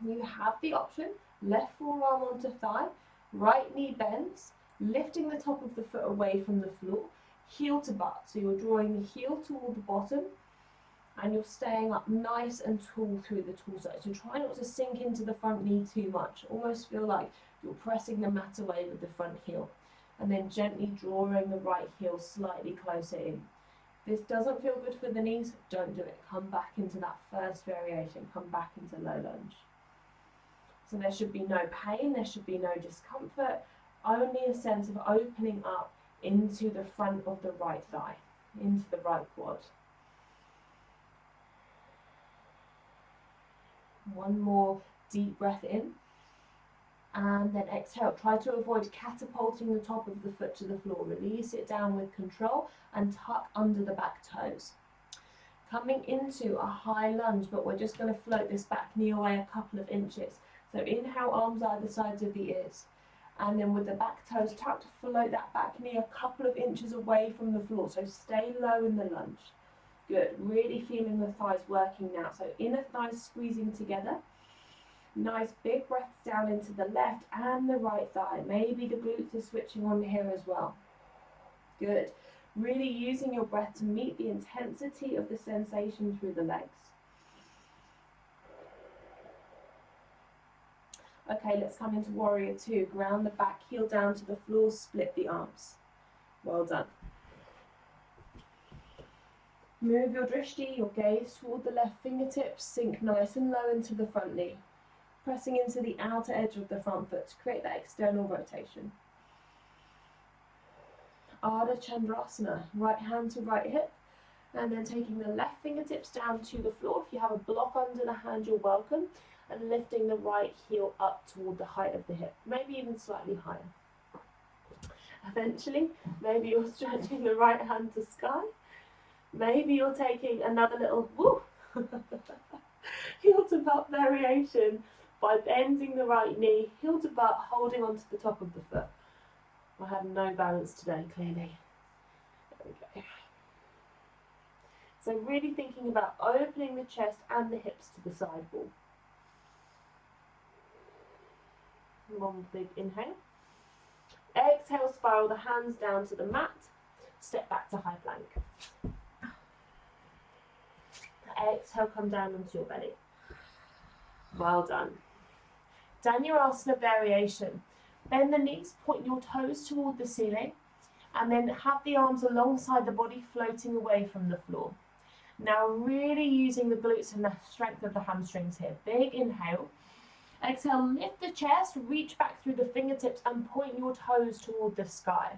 You have the option, left forearm onto thigh, right knee bends, lifting the top of the foot away from the floor, heel to butt. So you're drawing the heel toward the bottom and you're staying up nice and tall through the torso. So try not to sink into the front knee too much. Almost feel like you're pressing the mat away with the front heel. And then gently drawing the right heel slightly closer in. If this doesn't feel good for the knees, don't do it. Come back into that first variation. Come back into low lunge. So there should be no pain, there should be no discomfort, only a sense of opening up into the front of the right thigh, into the right quad. One more deep breath in. And then exhale. Try to avoid catapulting the top of the foot to the floor. Release it down with control and tuck under the back toes. Coming into a high lunge, but we're just going to float this back knee away a couple of inches. So inhale, arms either sides of the ears. And then with the back toes tucked, float that back knee a couple of inches away from the floor. So stay low in the lunge. Good. Really feeling the thighs working now. So inner thighs squeezing together. Nice big breaths down into the left and the right thigh. Maybe the glutes are switching on here as well. Good. Really using your breath to meet the intensity of the sensation through the legs. Okay, let's come into warrior two. Ground the back heel down to the floor, split the arms. Well done. Move your drishti, your gaze toward the left fingertips, sink nice and low into the front knee. Pressing into the outer edge of the front foot to create that external rotation. Ardha Chandrasana, right hand to right hip, and then taking the left fingertips down to the floor. If you have a block under the hand, you're welcome, and lifting the right heel up toward the height of the hip, maybe even slightly higher. Eventually, maybe you're stretching the right hand to sky. Maybe you're taking another little woo, heel to butt variation, by bending the right knee, heel to butt, holding onto the top of the foot. I have no balance today, clearly. There we go. So really thinking about opening the chest and the hips to the side wall. One big inhale. Exhale, spiral the hands down to the mat. Step back to high plank. Exhale, come down onto your belly. Well done. Dhanurasana variation. Bend the knees, point your toes toward the ceiling, and then have the arms alongside the body floating away from the floor. Now really using the glutes and the strength of the hamstrings here. Big inhale. Exhale, lift the chest, reach back through the fingertips and point your toes toward the sky.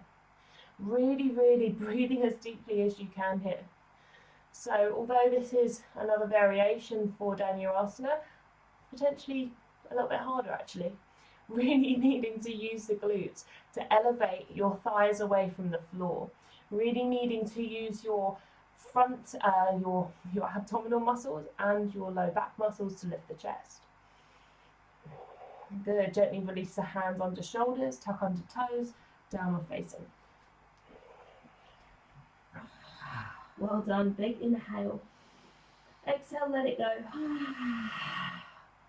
Really, really breathing as deeply as you can here. So although this is another variation for Dhanurasana, potentially a little bit harder actually. Really needing to use the glutes to elevate your thighs away from the floor. Really needing to use your front, your abdominal muscles and your low back muscles to lift the chest. Good. Gently release the hands under shoulders, tuck under toes, downward facing. Well done. Big inhale. Exhale, let it go.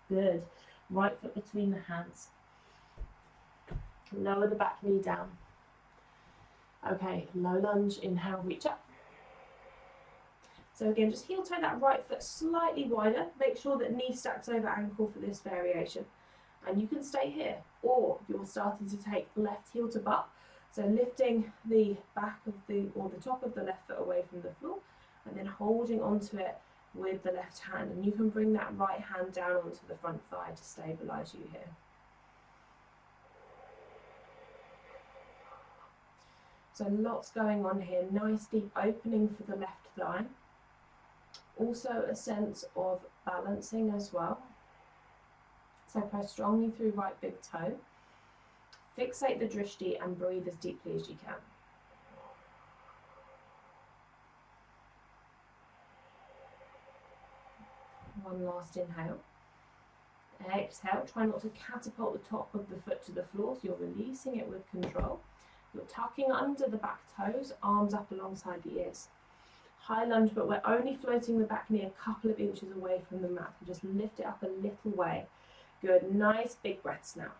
Good. Right foot between the hands. Lower the back knee down. Okay, low lunge, inhale, reach up. So again, just heel toe that right foot slightly wider. Make sure that knee stacks over ankle for this variation. And you can stay here, or you're starting to take left heel to butt. So lifting the back of the top of the left foot away from the floor, and then holding onto it with the left hand. And you can bring that right hand down onto the front thigh to stabilize you here. So lots going on here. Nice deep opening for the left thigh. Also a sense of balancing as well. So press strongly through right big toe. Fixate the drishti and breathe as deeply as you can. One last inhale. Exhale. Try not to catapult the top of the foot to the floor, so you're releasing it with control. You're tucking under the back toes, arms up alongside the ears. High lunge, but we're only floating the back knee a couple of inches away from the mat. Just lift it up a little way. Good. Nice big breaths now.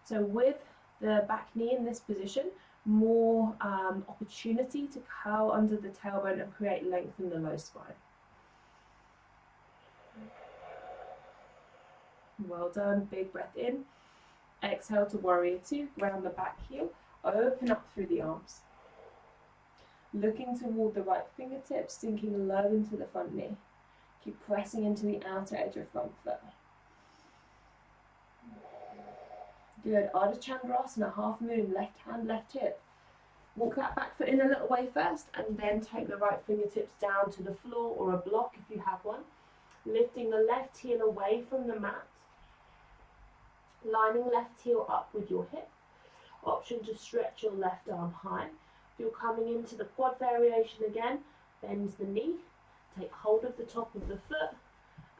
So with the back knee in this position, more opportunity to curl under the tailbone and create length in the low spine. Well done. Big breath in. Exhale to warrior two. Ground the back heel. Open up through the arms. Looking toward the right fingertips, sinking low into the front knee. Keep pressing into the outer edge of front foot. Good. Ardha Chandrasana, half moon, left hand, left hip. Walk that back foot in a little way first, and then take the right fingertips down to the floor or a block if you have one. Lifting the left heel away from the mat. Lining left heel up with your hip. Option to stretch your left arm high. If you're coming into the quad variation again, bend the knee, take hold of the top of the foot,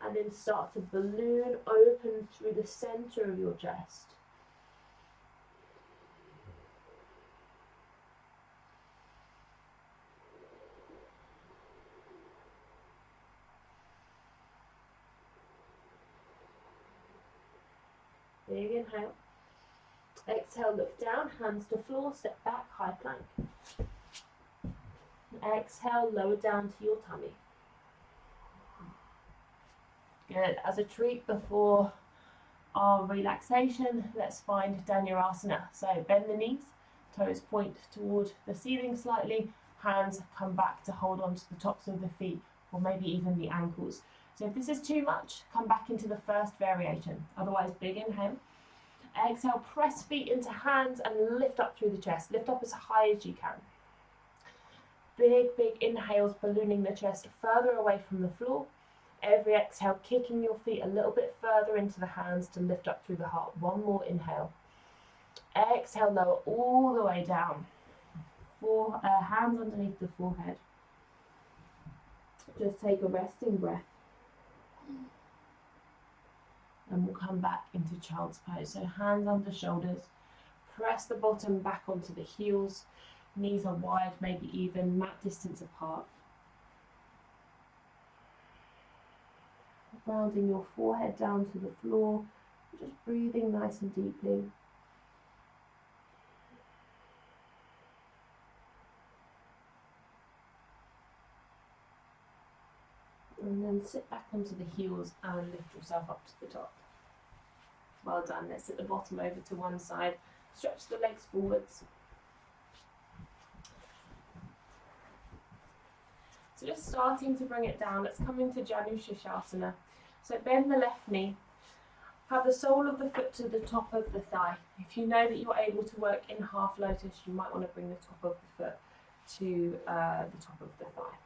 and then start to balloon open through the center of your chest. Big inhale. Exhale, look down, hands to floor, step back, high plank. Exhale, lower down to your tummy. Good. As a treat before our relaxation, let's find Dhanurasana. So bend the knees, toes point toward the ceiling slightly, hands come back to hold on to the tops of the feet or maybe even the ankles. So if this is too much, come back into the first variation. Otherwise, big inhale. Exhale, press feet into hands and lift up through the chest. Lift up as high as you can. Big, big inhales, ballooning the chest further away from the floor. Every exhale, kicking your feet a little bit further into the hands to lift up through the heart. One more inhale. Exhale, lower all the way down. Hands underneath the forehead. Just take a resting breath. And we'll come back into child's pose. So hands under shoulders. Press the bottom back onto the heels. Knees are wide, maybe even mat distance apart. Grounding your forehead down to the floor. Just breathing nice and deeply. And then sit back onto the heels and lift yourself up to the top. Well done. Let's sit the bottom over to one side. Stretch the legs forwards. So just starting to bring it down, let's come into Janu Shirshasana. So bend the left knee. Have the sole of the foot to the top of the thigh. If you know that you're able to work in half lotus, you might want to bring the top of the foot to the top of the thigh.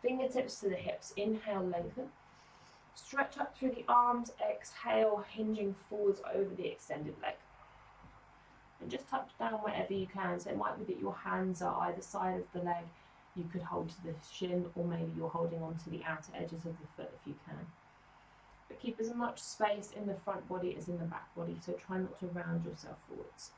Fingertips to the hips. Inhale, lengthen. Stretch up through the arms. Exhale, hinging forwards over the extended leg. And just touch down wherever you can. So it might be that your hands are either side of the leg. You could hold to the shin, or maybe you're holding on to the outer edges of the foot if you can. But keep as much space in the front body as in the back body, so try not to round yourself forwards.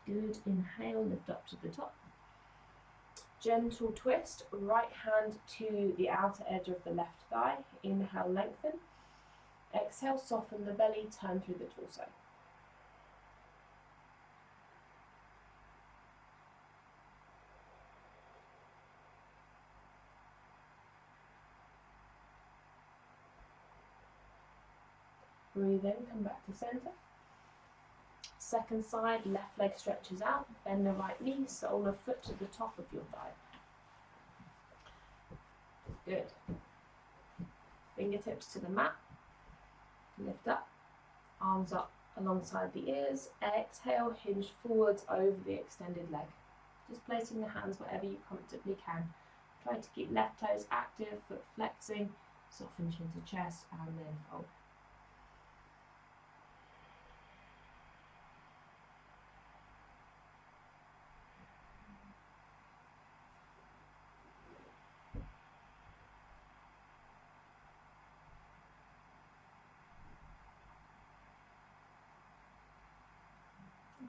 Good. Inhale, lift up to the top. Gentle twist, right hand to the outer edge of the left thigh. Inhale, lengthen. Exhale, soften the belly, turn through the torso. Breathe in, come back to center. Second side, left leg stretches out, bend the right knee, sole of foot to the top of your thigh. Good. Fingertips to the mat, lift up, arms up alongside the ears. Exhale, hinge forwards over the extended leg. Just placing the hands wherever you comfortably can. Try to keep left toes active, foot flexing, soften chin to chest, and then fold.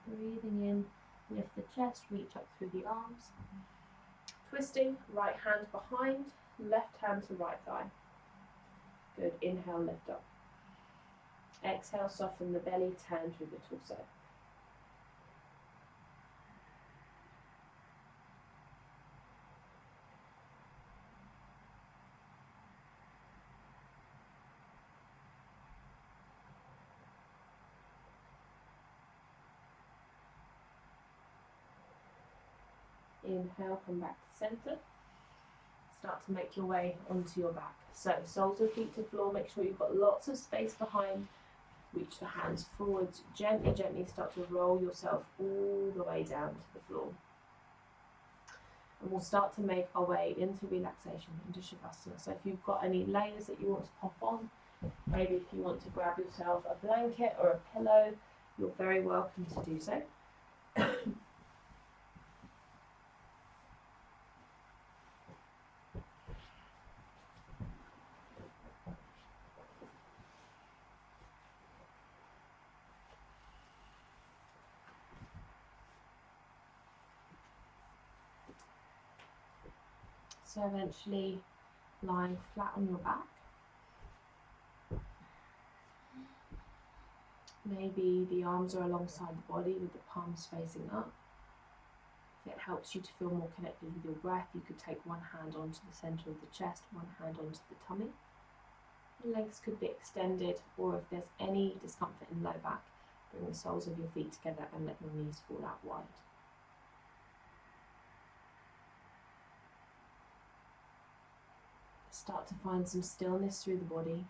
Breathing in, lift the chest, reach up through the arms. Twisting, right hand behind, left hand to right thigh. Good, inhale, lift up. Exhale, soften the belly, turn through the torso. Inhale, come back to centre. Start to make your way onto your back. So, soles of feet to floor, make sure you've got lots of space behind. Reach the hands forwards, gently, gently start to roll yourself all the way down to the floor. And we'll start to make our way into relaxation, into Shavasana. So if you've got any layers that you want to pop on, maybe if you want to grab yourself a blanket or a pillow, you're very welcome to do so. So eventually lying flat on your back. Maybe the arms are alongside the body with the palms facing up. If it helps you to feel more connected with your breath, you could take one hand onto the centre of the chest, one hand onto the tummy. The legs could be extended, or if there's any discomfort in low back, bring the soles of your feet together and let your knees fall out wide. Start to find some stillness through the body.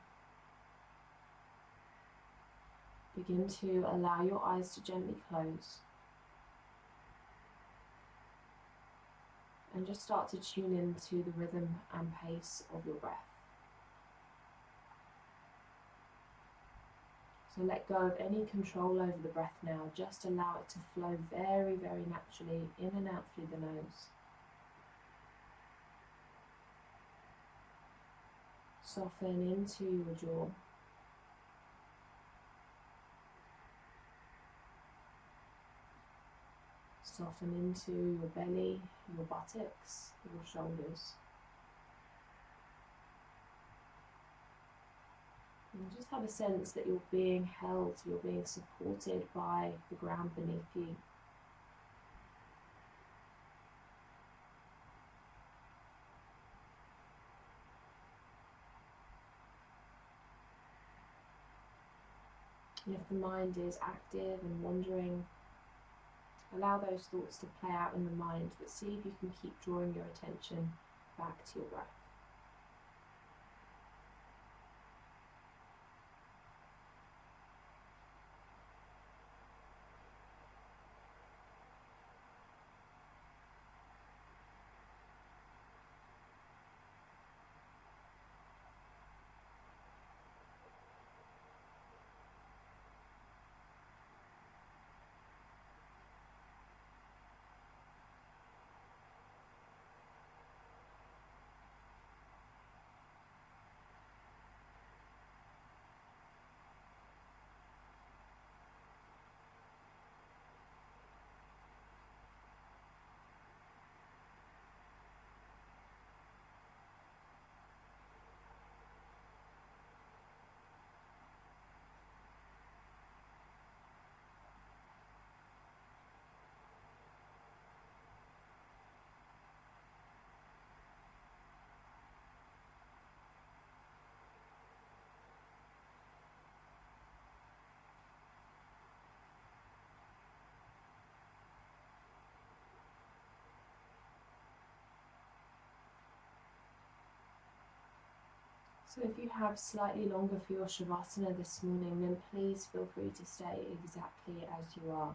Begin to allow your eyes to gently close. And just start to tune into the rhythm and pace of your breath. So let go of any control over the breath now. Just allow it to flow very, very naturally in and out through the nose. Soften into your jaw. Soften into your belly, your buttocks, your shoulders. And just have a sense that you're being held, you're being supported by the ground beneath you. And if the mind is active and wandering, allow those thoughts to play out in the mind, but see if you can keep drawing your attention back to your breath. So if you have slightly longer for your Shavasana this morning, then please feel free to stay exactly as you are.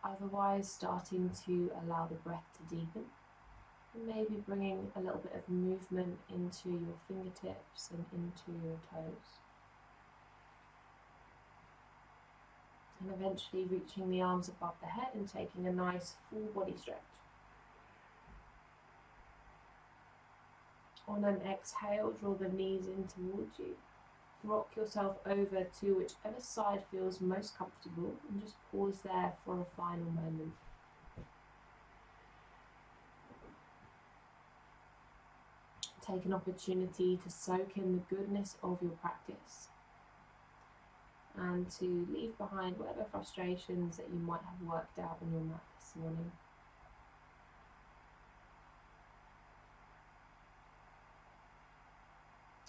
Otherwise, starting to allow the breath to deepen, and maybe bringing a little bit of movement into your fingertips and into your toes. And eventually reaching the arms above the head and taking a nice full body stretch. On an exhale, draw the knees in towards you. Rock yourself over to whichever side feels most comfortable and just pause there for a final moment. Take an opportunity to soak in the goodness of your practice and to leave behind whatever frustrations that you might have worked out on your mat this morning.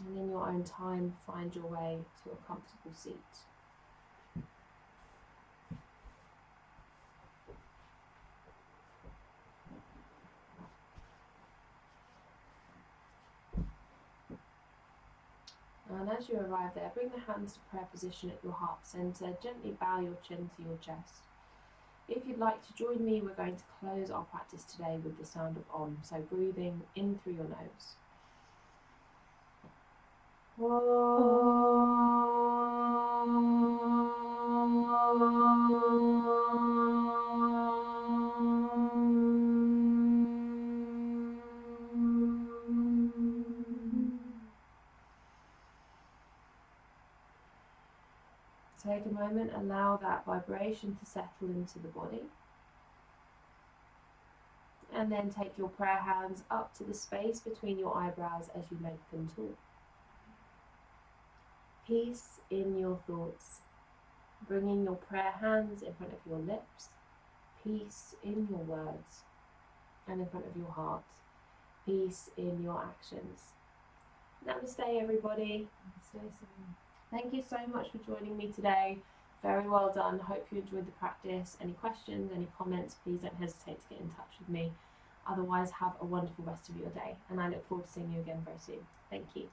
And in your own time, find your way to a comfortable seat. And as you arrive there, bring the hands to prayer position at your heart center. Gently bow your chin to your chest. If you'd like to join me, we're going to close our practice today with the sound of Om. So breathing in through your nose. Take a moment, allow that vibration to settle into the body. And then take your prayer hands up to the space between your eyebrows as you make them tall. Peace in your thoughts, bringing your prayer hands in front of your lips. Peace in your words and in front of your heart. Peace in your actions. Namaste, everybody. Thank you so much for joining me today. Very well done. Hope you enjoyed the practice. Any questions, any comments, please don't hesitate to get in touch with me. Otherwise, have a wonderful rest of your day, and I look forward to seeing you again very soon. Thank you.